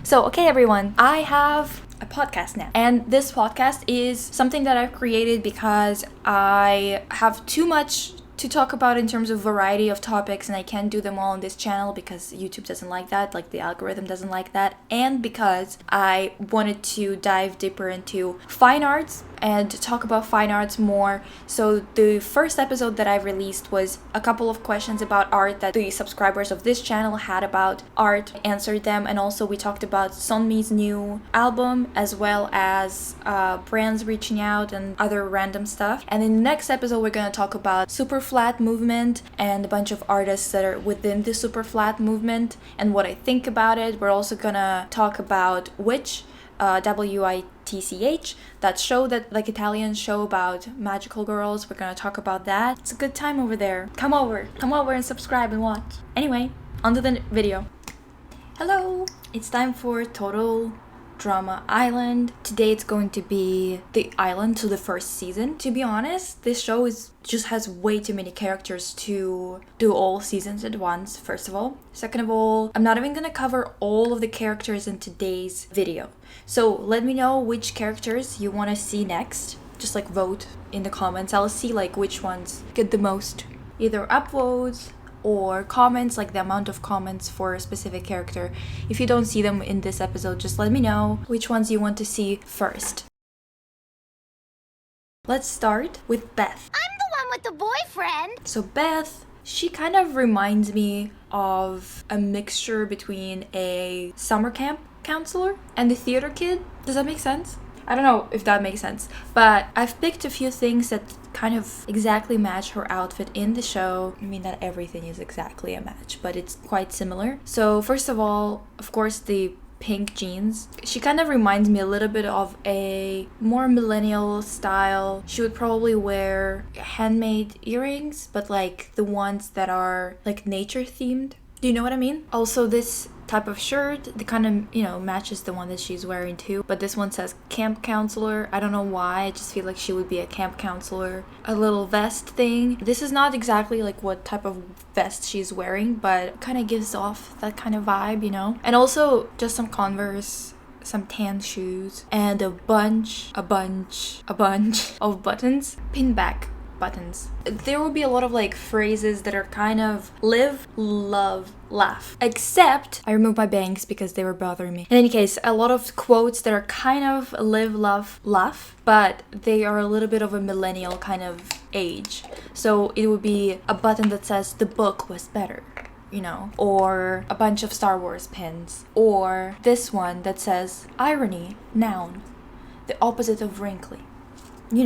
So, okay everyone, I have a podcast now. And this podcast is something that I've created because I have too much to talk about in terms of variety of topics, and I can't do them all on this channel because YouTube doesn't like that, like the algorithm doesn't like that, and because I wanted to dive deeper into fine arts and talk about fine arts more. So the first episode that I released was a couple of questions about art that the subscribers of this channel had about art. I answered them, and also we talked about Sunmi's new album as well as brands reaching out and other random stuff. And in the next episode we're gonna talk about super flat movement and a bunch of artists that are within the super flat movement and what I think about it. We're also gonna talk about Witch, WITCH, that show, that like Italian show about magical girls. We're gonna talk about that. It's a good time over there. Come over and subscribe and watch. Anyway, onto the video. Hello, it's time for Total Drama Island. Today it's going to be the island to the first season. To be honest, this show just has way too many characters to do all seasons at once, first of all. Second of all, I'm not even gonna cover all of the characters in today's video. So let me know which characters you want to see next. Just like vote in the comments. I'll see like which ones get the most either upvotes or comments, like the amount of comments for a specific character. If you don't see them in this episode, just let me know which ones you want to see first. Let's start with Beth. I'm the one with the boyfriend. So Beth, she kind of reminds me of a mixture between a summer camp counselor and the theater kid. Does that make sense? I don't know if that makes sense, but I've picked a few things that kind of exactly match her outfit in the show. I mean, not everything is exactly a match, but it's quite similar. So first of all, of course, the pink jeans. She kind of reminds me a little bit of a more millennial style. She would probably wear handmade earrings, but like the ones that are like nature themed. Do you know what I mean? Also, this type of shirt, the kind of, matches the one that she's wearing too. But this one says camp counselor. I don't know why. I just feel like she would be a camp counselor. A little vest thing. This is not exactly like what type of vest she's wearing, but kind of gives off that kind of vibe, And also just some Converse, some tan shoes, and a bunch of buttons. Pin back buttons. There will be a lot of like phrases that are kind of live, love, laugh. Except I removed my bangs because they were bothering me. In any case, a lot of quotes that are kind of live, love, laugh, but they are a little bit of a millennial kind of age. So it would be a button that says the book was better, or a bunch of Star Wars pins, or this one that says irony, noun, the opposite of wrinkly. Do you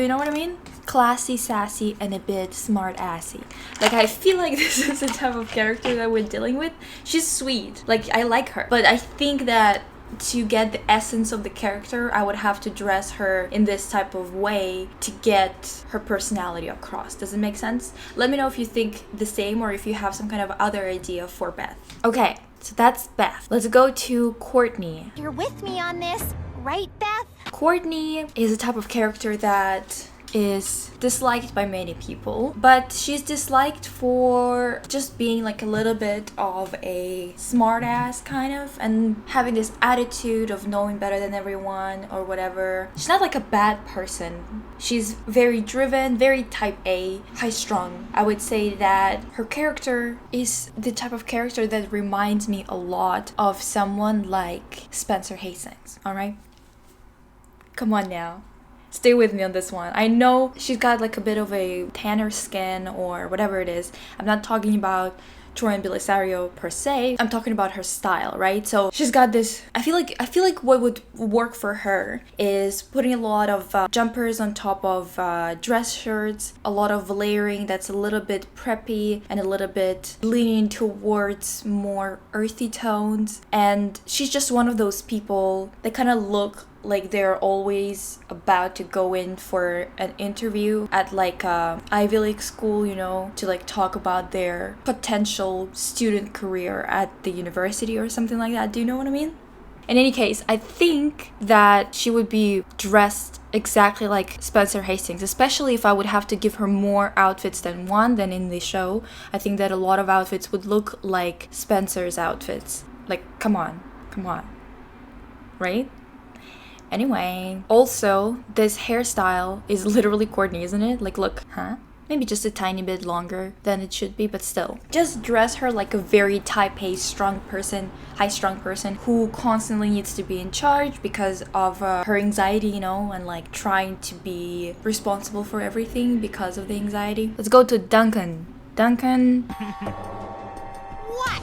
know what I mean? Classy, sassy, and a bit smart-assy. Like, I feel like this is the type of character that we're dealing with. She's sweet. Like, I like her. But I think that to get the essence of the character, I would have to dress her in this type of way to get her personality across. Does it make sense? Let me know if you think the same or if you have some kind of other idea for Beth. Okay, so that's Beth. Let's go to Courtney. You're with me on this, right, Beth? Courtney is a type of character that is disliked by many people, but she's disliked for just being like a little bit of a smartass kind of, and having this attitude of knowing better than everyone or whatever. She's not like a bad person. She's very driven, very type A, high strung. I would say that her character is the type of character that reminds me a lot of someone like Spencer Hastings, alright? Come on now. Stay with me on this one. I know she's got like a bit of a tanner skin or whatever it is. I'm not talking about Troy and Belisario per se. I'm talking about her style, right? So she's got this. I feel like what would work for her is putting a lot of jumpers on top of dress shirts, a lot of layering that's a little bit preppy and a little bit leaning towards more earthy tones. And she's just one of those people that kind of look like they're always about to go in for an interview at like a Ivy League school, to like talk about their potential student career at the university or something like that. Do you know what I mean? In any case, I think that she would be dressed exactly like Spencer Hastings, especially if I would have to give her more outfits than one than in the show. I think that a lot of outfits would look like Spencer's outfits. Like, come on. right? Anyway, also, this hairstyle is literally Courtney, isn't it? Like, look, huh? Maybe just a tiny bit longer than it should be, but still. Just dress her like a very type A high-strung person who constantly needs to be in charge because of her anxiety, you know, and like trying to be responsible for everything because of the anxiety. Let's go to Duncan. Duncan. What?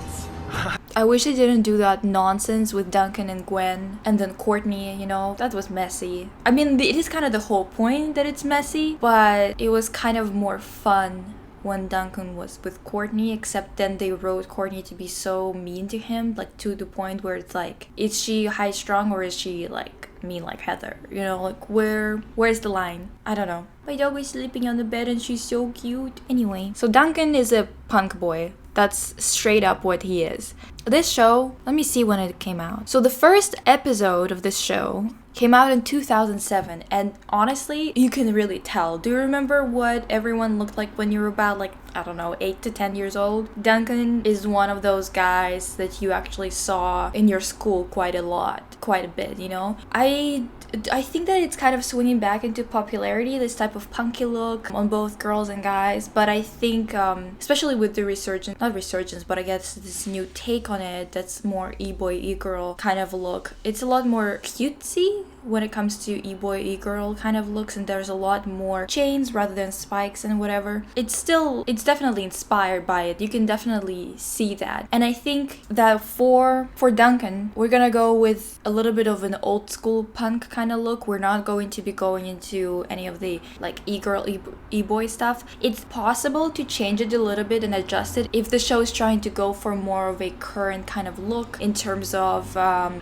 I wish they didn't do that nonsense with Duncan and Gwen and then Courtney, you know, that was messy. I mean, it is kind of the whole point that it's messy, but it was kind of more fun when Duncan was with Courtney, except then they wrote Courtney to be so mean to him, like to the point where it's like, is she high strung or is she like mean like Heather? You know, like where's the line? I don't know. But always sleeping on the bed and she's so cute. Anyway, so Duncan is a punk boy. That's straight up what he is. This show, let me see when it came out. So the first episode of this show came out in 2007, and honestly, you can really tell. Do you remember what everyone looked like when you were about, like, I don't know, 8 to 10 years old? Duncan is one of those guys that you actually saw in your school quite a bit, you know? I think that it's kind of swinging back into popularity, this type of punky look on both girls and guys, but I think, especially with the not resurgence, but I guess this new take on it that's more e-boy, e-girl kind of look. It's a lot more cutesy when it comes to e-boy, e-girl kind of looks, and there's a lot more chains rather than spikes and whatever. It's definitely inspired by it. You can definitely see that. And I think that for Duncan, we're gonna go with a little bit of an old school punk kind of look. We're not going to be going into any of the like e-girl, e-boy stuff. It's possible to change it a little bit and adjust it if the show is trying to go for more of a current kind of look in terms of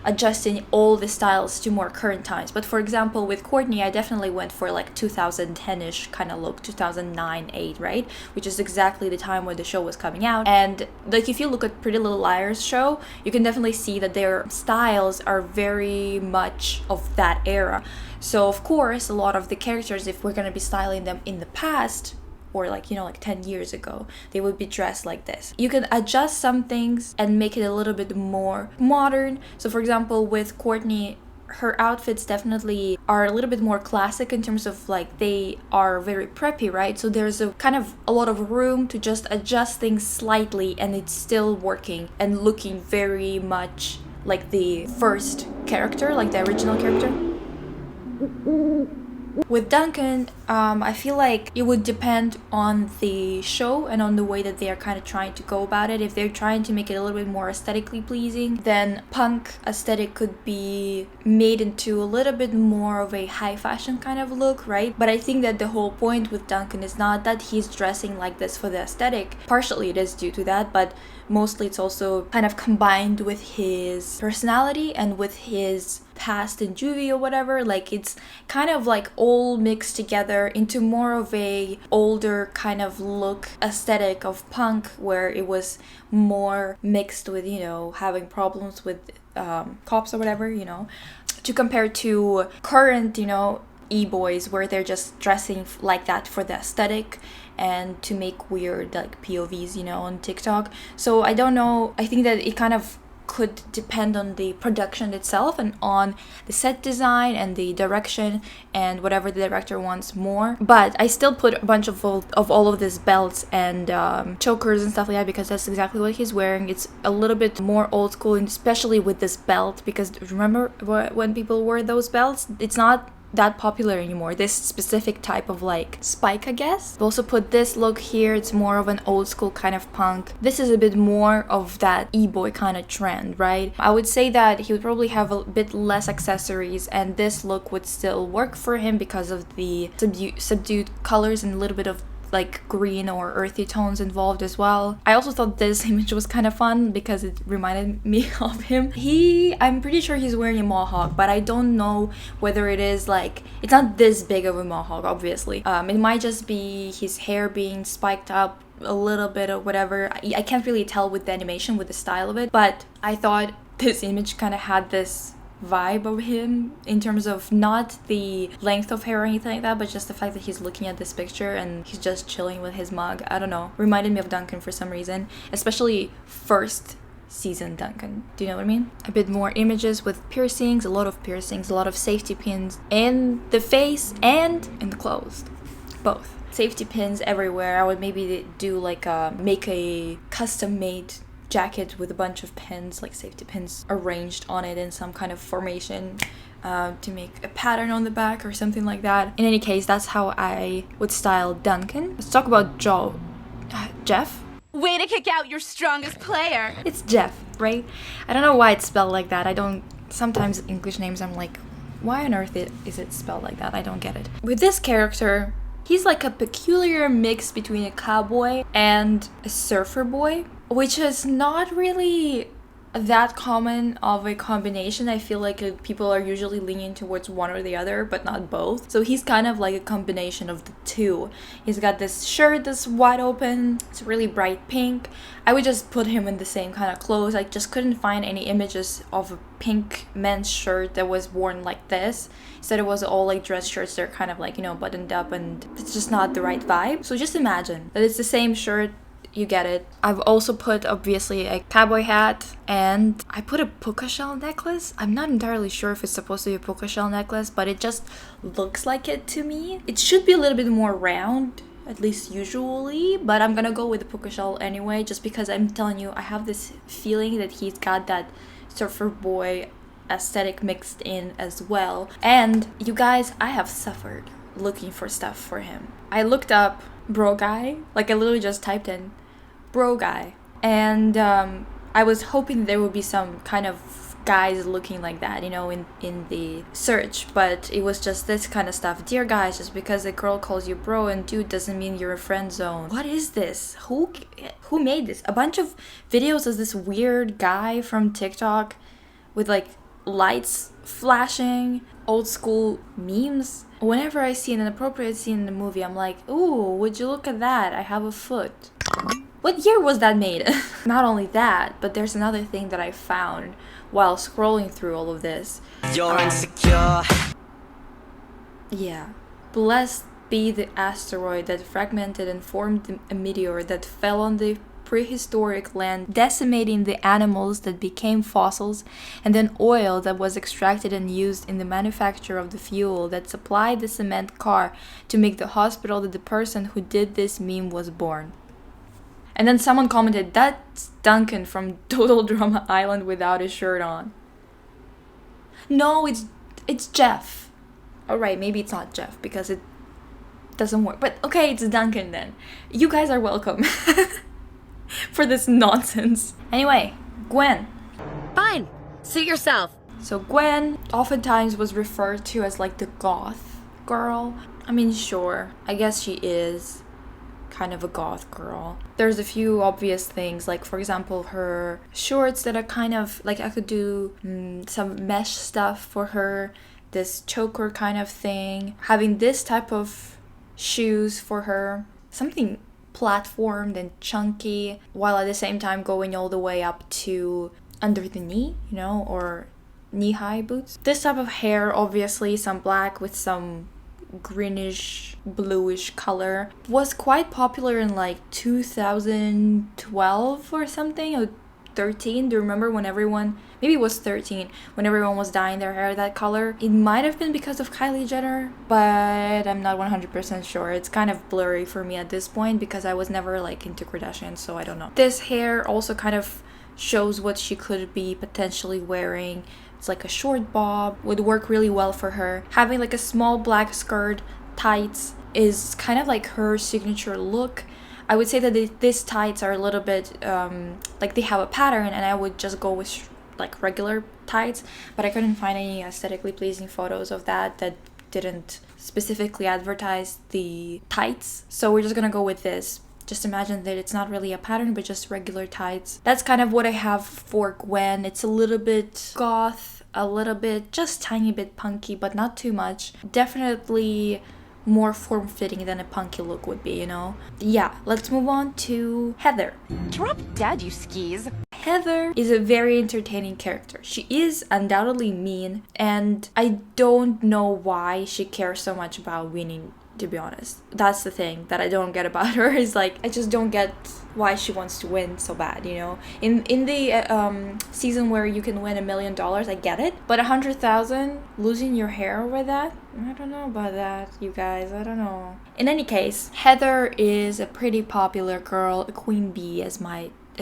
adjusting all the styles to more current times. But for example, with Courtney, I definitely went for like 2010-ish kind of look, 2009-8, right? Which is exactly the time when the show was coming out. And like if you look at Pretty Little Liars show, you can definitely see that their styles are very much of that era. So of course, a lot of the characters, if we're gonna be styling them in the past, or like, you know, like 10 years ago, they would be dressed like this. You can adjust some things and make it a little bit more modern. So for example, with Courtney, her outfits definitely are a little bit more classic in terms of like they are very preppy, right? So there's a kind of a lot of room to just adjust things slightly and it's still working and looking very much like the first character, like the original character. With Duncan, I feel like it would depend on the show and on the way that they are kind of trying to go about it. If they're trying to make it a little bit more aesthetically pleasing, then punk aesthetic could be made into a little bit more of a high fashion kind of look, right? But I think that the whole point with Duncan is not that he's dressing like this for the aesthetic. Partially it is due to that, but mostly it's also kind of combined with his personality and with his past in juvie or whatever. Like it's kind of like all mixed together into more of a older kind of look aesthetic of punk, where it was more mixed with, you know, having problems with cops or whatever, you know, to compare to current, you know, e-boys where they're just dressing like that for the aesthetic and to make weird like POVs, you know, on TikTok. So I don't know, I think that it kind of could depend on the production itself and on the set design and the direction and whatever the director wants more. But I still put a bunch of all of these belts and chokers and stuff like that because that's exactly what he's wearing. It's a little bit more old school, and especially with this belt, because remember when people wore those belts, it's not that popular anymore, this specific type of like spike, I guess. We also put this look here, it's more of an old school kind of punk. This is a bit more of that e-boy kind of trend, right? I would say that he would probably have a bit less accessories and this look would still work for him because of the subdued colors and a little bit of like green or earthy tones involved as well. I also thought this image was kind of fun because it reminded me of him. I'm pretty sure he's wearing a mohawk, but I don't know whether it is like, it's not this big of a mohawk, obviously. It might just be his hair being spiked up a little bit or whatever. I can't really tell with the animation, with the style of it, but I thought this image kind of had this vibe of him in terms of not the length of hair or anything like that, but just the fact that he's looking at this picture and he's just chilling with his mug. I don't know, reminded me of Duncan for some reason, especially first season Duncan. Do you know what I mean? A bit more images with piercings, a lot of safety pins in the face and in the clothes. Both. Safety pins everywhere. I would maybe do like make a custom made jacket with a bunch of pins, like safety pins arranged on it in some kind of formation to make a pattern on the back or something like that. In any case, that's how I would style Duncan. Let's talk about Geoff. Way to kick out your strongest player. It's Geoff, right? I don't know why it's spelled like that. Sometimes English names I'm like, why on earth is it spelled like that? I don't get it. With this character, he's like a peculiar mix between a cowboy and a surfer boy, which is not really that common of a combination. I feel like people are usually leaning towards one or the other, but not both. So he's kind of like a combination of the two. He's got this shirt that's wide open. It's really bright pink. I would just put him in the same kind of clothes. I just couldn't find any images of a pink men's shirt that was worn like this. Instead, it was all like dress shirts. They're kind of like, you know, buttoned up, and it's just not the right vibe. So just imagine that it's the same shirt. You get it. I've also put, obviously, a cowboy hat, and I put a puka shell necklace. I'm not entirely sure if it's supposed to be a puka shell necklace, but it just looks like it to me. It should be a little bit more round, at least usually, but I'm gonna go with the puka shell anyway, just because I'm telling you, I have this feeling that he's got that surfer boy aesthetic mixed in as well. And you guys, I have suffered looking for stuff for him. I looked up bro guy, like I literally just typed in bro guy, and I was hoping there would be some kind of guys looking like that, you know, in the search, but it was just this kind of stuff. Dear guys, just because a girl calls you bro and dude doesn't mean you're a friend zone. What is this? Who made this? A bunch of videos of this weird guy from TikTok with like lights flashing, old school memes. Whenever I see an inappropriate scene in the movie, I'm like, ooh, would you look at that? I have a foot. What year was that made? Not only that, but there's another thing that I found while scrolling through all of this. You're insecure. Yeah. Blessed be the asteroid that fragmented and formed a meteor that fell on the prehistoric land, decimating the animals that became fossils, and then oil that was extracted and used in the manufacture of the fuel that supplied the cement car to make the hospital that the person who did this meme was born. And then someone commented, that's Duncan from Total Drama Island without his shirt on. No, it's Geoff. Alright, maybe it's not Geoff because it doesn't work. But okay, it's Duncan then. You guys are welcome for this nonsense. Anyway, Gwen. Fine. Suit yourself. So Gwen oftentimes was referred to as like the goth girl. I mean, sure, I guess she is kind of a goth girl. There's a few obvious things, like for example her shorts that are kind of like, I could do some mesh stuff for her, this choker kind of thing, having this type of shoes for her, something platformed and chunky, while at the same time going all the way up to under the knee, you know, or knee-high boots. This type of hair, obviously some black with some greenish bluish color, was quite popular in like 2012 or something, or 13. Do you remember when everyone, maybe it was 13, when everyone was dyeing their hair that color? It might have been because of Kylie Jenner, but I'm not 100% sure. It's kind of blurry for me at this point because I was never like into Kardashian, so I don't know. This hair also kind of shows what she could be potentially wearing. It's like a short bob, would work really well for her. Having like a small black skirt, tights, is kind of like her signature look. I would say that these tights are a little bit like they have a pattern, and I would just go with like regular tights, but I couldn't find any aesthetically pleasing photos of that didn't specifically advertise the tights, so we're just gonna go with this. Just imagine that it's not really a pattern, but just regular tights. That's kind of what I have for Gwen. It's a little bit goth, a little bit, just tiny bit punky, but not too much. Definitely more form-fitting than a punky look would be, you know? Yeah, let's move on to Heather. Drop dead, you skis. Heather is a very entertaining character. She is undoubtedly mean, and I don't know why she cares so much about winning to be honest. That's the thing that I don't get about her, is like, I just don't get why she wants to win so bad, you know? In the season where you can win $1 million, I get it. But 100,000, losing your hair over that? I don't know about that, you guys. I don't know. In any case, Heather is a pretty popular girl, a queen bee, as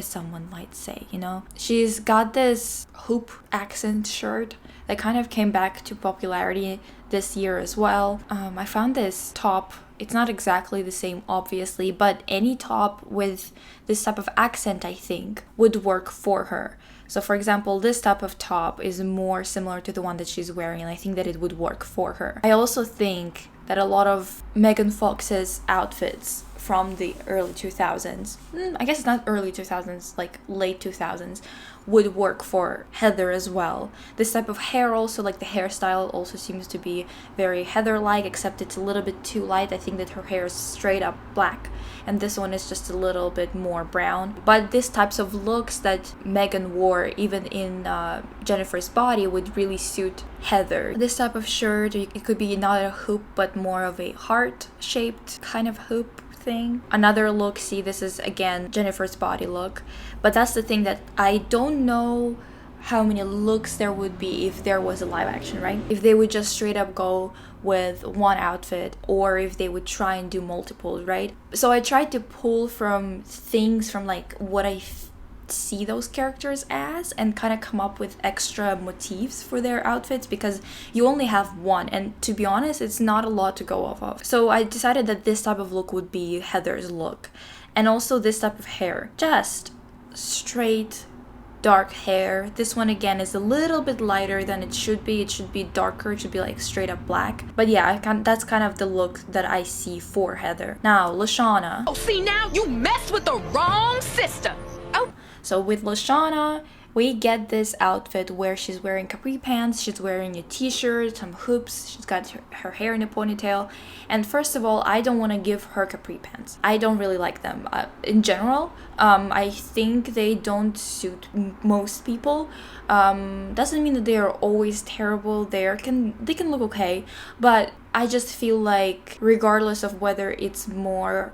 someone might say, you know? She's got this hoop accent shirt that kind of came back to popularity this year as well. I found this top. It's not exactly the same, obviously, but any top with this type of accent, I think, would work for her. So, for example, this type of top is more similar to the one that she's wearing, and I think that it would work for her. I also think that a lot of Megan Fox's outfits from the early 2000s, I guess it's not early 2000s, like late 2000s, would work for Heather as well. This type of hair also, like the hairstyle also seems to be very Heather-like, except it's a little bit too light. I think that her hair is straight up black, and this one is just a little bit more brown. But these types of looks that Megan wore, even in Jennifer's Body, would really suit Heather. This type of shirt, it could be not a hoop, but more of a heart-shaped kind of hoop thing. Another look, see, this is again Jennifer's Body look, but that's the thing that I don't know how many looks there would be if there was a live action, right? If they would just straight up go with one outfit, or if they would try and do multiples, right? So I tried to pull from things from like what I see those characters as, and kind of come up with extra motifs for their outfits, because you only have one, and to be honest, it's not a lot to go off of. So I decided that this type of look would be Heather's look, and also this type of hair, just straight dark hair. This one again is a little bit lighter than it should be. It should be darker. It should be like straight up black. But yeah, that's kind of the look that I see for Heather. Now, LeShawna. Oh, see, now you messed with the wrong sister. Oh. So with LeShawna, we get this outfit where she's wearing capri pants, she's wearing a t-shirt, some hoops, she's got her hair in a ponytail. And first of all, I don't want to give her capri pants. I don't really like them. In general, I think they don't suit most people. Doesn't mean that they are always terrible. They can look okay, but I just feel like regardless of whether it's more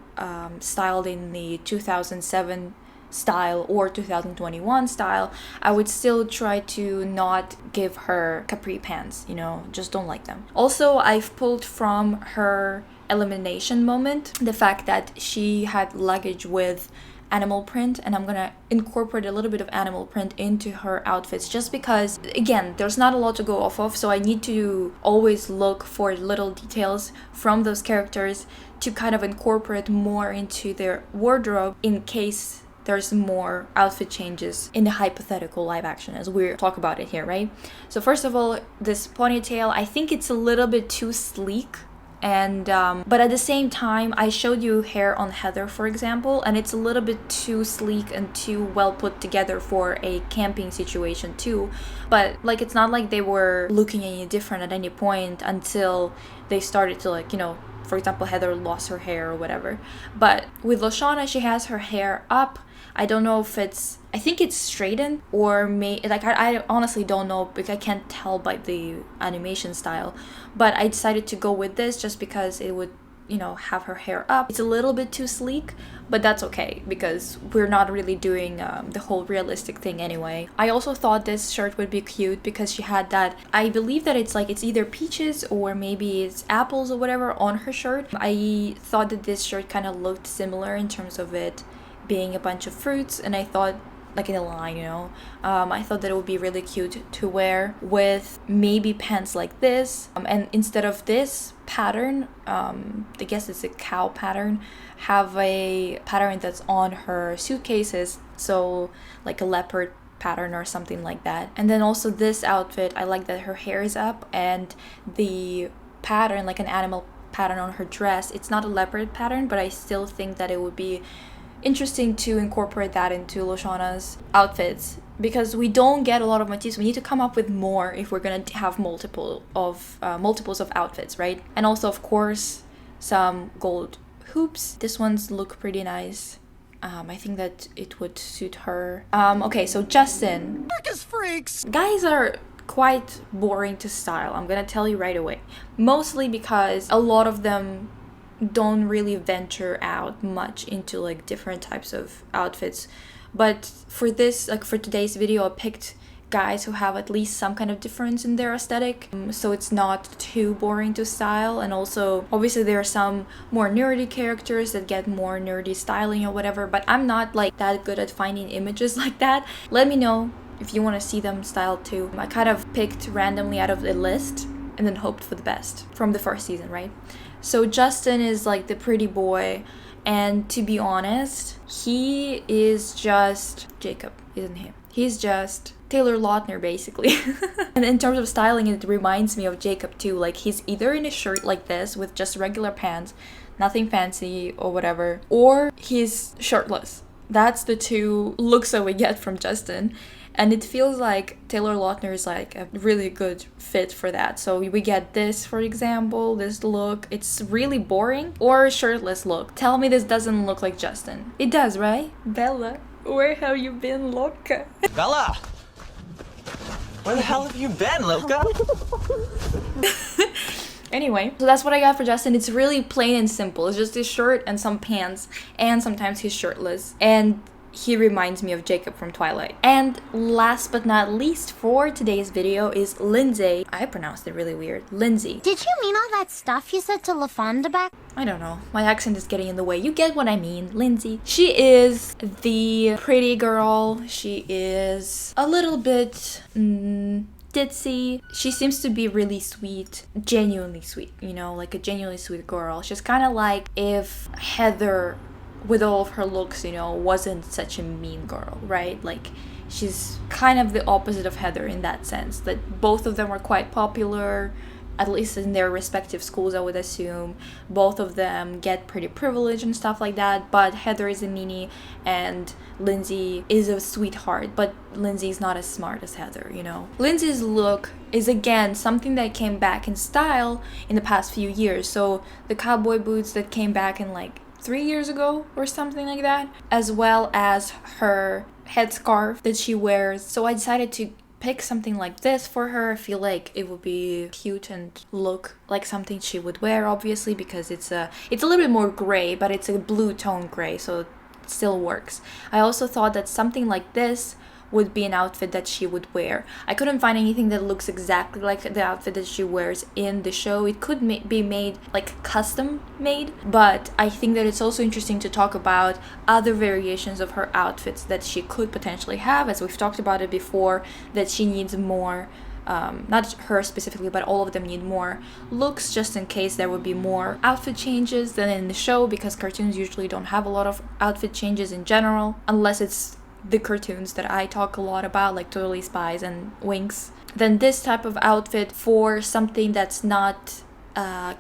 styled in the 2007 style or 2021 style, I would still try to not give her capri pants, you know, just don't like them. Also, I've pulled from her elimination moment the fact that she had luggage with animal print, and I'm gonna incorporate a little bit of animal print into her outfits, just because again, there's not a lot to go off of, so I need to always look for little details from those characters to kind of incorporate more into their wardrobe in case there's more outfit changes in the hypothetical live action, as we talk about it here, right? So first of all, this ponytail, I think it's a little bit too sleek, and but at the same time, I showed you hair on Heather, for example, and it's a little bit too sleek and too well put together for a camping situation too. But like, it's not like they were looking any different at any point until they started to, like, you know, for example, Heather lost her hair or whatever. But with LeShawna, she has her hair up. I don't know if I think it's straightened, or I honestly don't know, because I can't tell by the animation style. But I decided to go with this just because it would, you know, have her hair up. It's a little bit too sleek, but that's okay, because we're not really doing the whole realistic thing anyway. I also thought this shirt would be cute because she had that, I believe that it's either peaches or maybe it's apples or whatever on her shirt. I thought that this shirt kind of looked similar in terms of it being a bunch of fruits, and I thought, like in a line, you know, I thought that it would be really cute to wear with maybe pants like this, and instead of this pattern, I guess it's a cow pattern, have a pattern that's on her suitcases, so like a leopard pattern or something like that. And then also this outfit, I like that her hair is up, and the pattern, like an animal pattern on her dress, it's not a leopard pattern, but I still think that it would be interesting to incorporate that into LeShawna's outfits, because we don't get a lot of motifs. We need to come up with more if we're gonna have multiples of outfits, right? And also, of course, some gold hoops. This ones look pretty nice. I think that it would suit her. Okay, so Justin. Freaks. Guys are quite boring to style, I'm gonna tell you right away. Mostly because a lot of them don't really venture out much into like different types of outfits. But for this, like for today's video, I picked guys who have at least some kind of difference in their aesthetic, so it's not too boring to style. And also obviously there are some more nerdy characters that get more nerdy styling or whatever, but I'm not like that good at finding images like that. Let me know if you want to see them styled too. I kind of picked randomly out of the list and then hoped for the best from the first season, right? So Justin is like the pretty boy, and to be honest, he is just Jacob, isn't he? He's just Taylor Lautner, basically. And in terms of styling, it reminds me of Jacob too. Like, he's either in a shirt like this with just regular pants, nothing fancy or whatever, or he's shirtless. That's the two looks that we get from Justin. And it feels like Taylor Lautner is like a really good fit for that. So we get this, for example, this look. It's really boring. Or a shirtless look. Tell me this doesn't look like Justin. It does, right? Bella, where have you been, loca? Bella! Where the hell have you been, loca? Anyway, so that's what I got for Justin. It's really plain and simple. It's just his shirt and some pants. And sometimes he's shirtless. And he reminds me of Jacob from Twilight. And last but not least for today's video is Lindsey. I pronounced it really weird. Lindsey. Did you mean all that stuff you said to LaShawna back? I don't know. My accent is getting in the way. You get what I mean. Lindsey. She is the pretty girl. She is a little bit ditzy. She seems to be really sweet. Genuinely sweet. You know, like a genuinely sweet girl. She's kind of like if Heather, with all of her looks, you know, wasn't such a mean girl, right? Like, she's kind of the opposite of Heather in that sense, that both of them are quite popular, at least in their respective schools, I would assume. Both of them get pretty privileged and stuff like that, but Heather is a meanie and Lindsey is a sweetheart, but Lindsey is not as smart as Heather, you know? Lindsey's look is again something that came back in style in the past few years. So the cowboy boots that came back in like 3 years ago or something like that, as well as her headscarf that she wears. So I decided to pick something like this for her. I feel like it would be cute and look like something she would wear, obviously, because it's a little bit more gray, but it's a blue tone gray, so it still works. I also thought that something like this would be an outfit that she would wear. I couldn't find anything that looks exactly like the outfit that she wears in the show. It could be made, like custom made, but I think that it's also interesting to talk about other variations of her outfits that she could potentially have, as we've talked about it before, that she needs more, not her specifically, but all of them need more looks, just in case there would be more outfit changes than in the show, because cartoons usually don't have a lot of outfit changes in general, unless it's the cartoons that I talk a lot about, like Totally Spies and Winx. Then this type of outfit for something that's not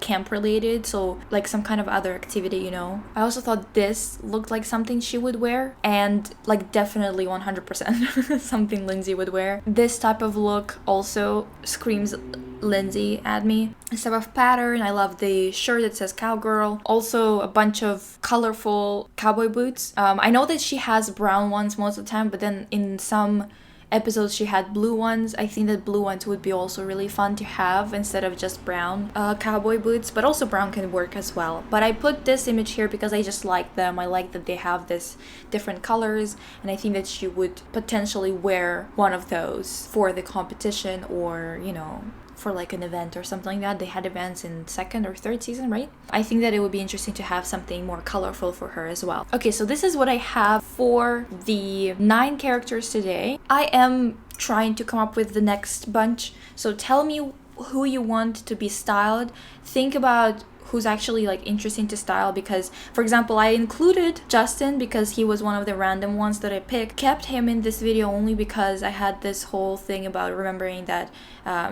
camp related, so like some kind of other activity, you know. I also thought this looked like something she would wear, and like definitely 100% something Lindsey would wear. This type of look also screams Lindsey at me. This type of pattern. I love the shirt that says cowgirl. Also a bunch of colorful cowboy boots. I know that she has brown ones most of the time, but then in some episodes she had blue ones. I think that blue ones would be also really fun to have instead of just brown cowboy boots, but also brown can work as well. But I put this image here because I just like them. I like that they have this different colors, and I think that she would potentially wear one of those for the competition, or, you know, for like an event or something like that. They had events in second or third season, right? I think that it would be interesting to have something more colorful for her as well. Okay, so this is what I have for the 9 characters today. I am trying to come up with the next bunch, so tell me who you want to be styled. Think about who's actually like interesting to style, because for example I included Justin because he was one of the random ones that I picked. Kept him in this video only because I had this whole thing about remembering that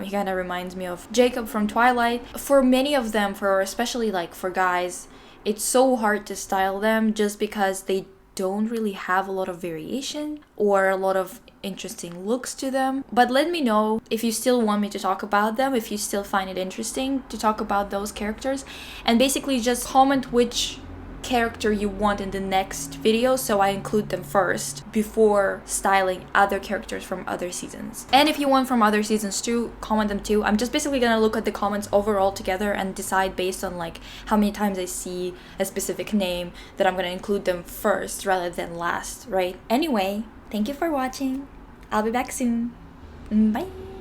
he kind of reminds me of Jacob from Twilight. For many of them, for especially like for guys, it's so hard to style them just because they don't really have a lot of variation or a lot of interesting looks to them. But let me know if you still want me to talk about them, if you still find it interesting to talk about those characters, and basically just comment which character you want in the next video, so I include them first before styling other characters from other seasons. And if you want from other seasons too, comment them too. I'm just basically gonna look at the comments overall together and decide based on like how many times I see a specific name that I'm gonna include them first rather than last, right? Anyway, thank you for watching. I'll be back soon. Bye.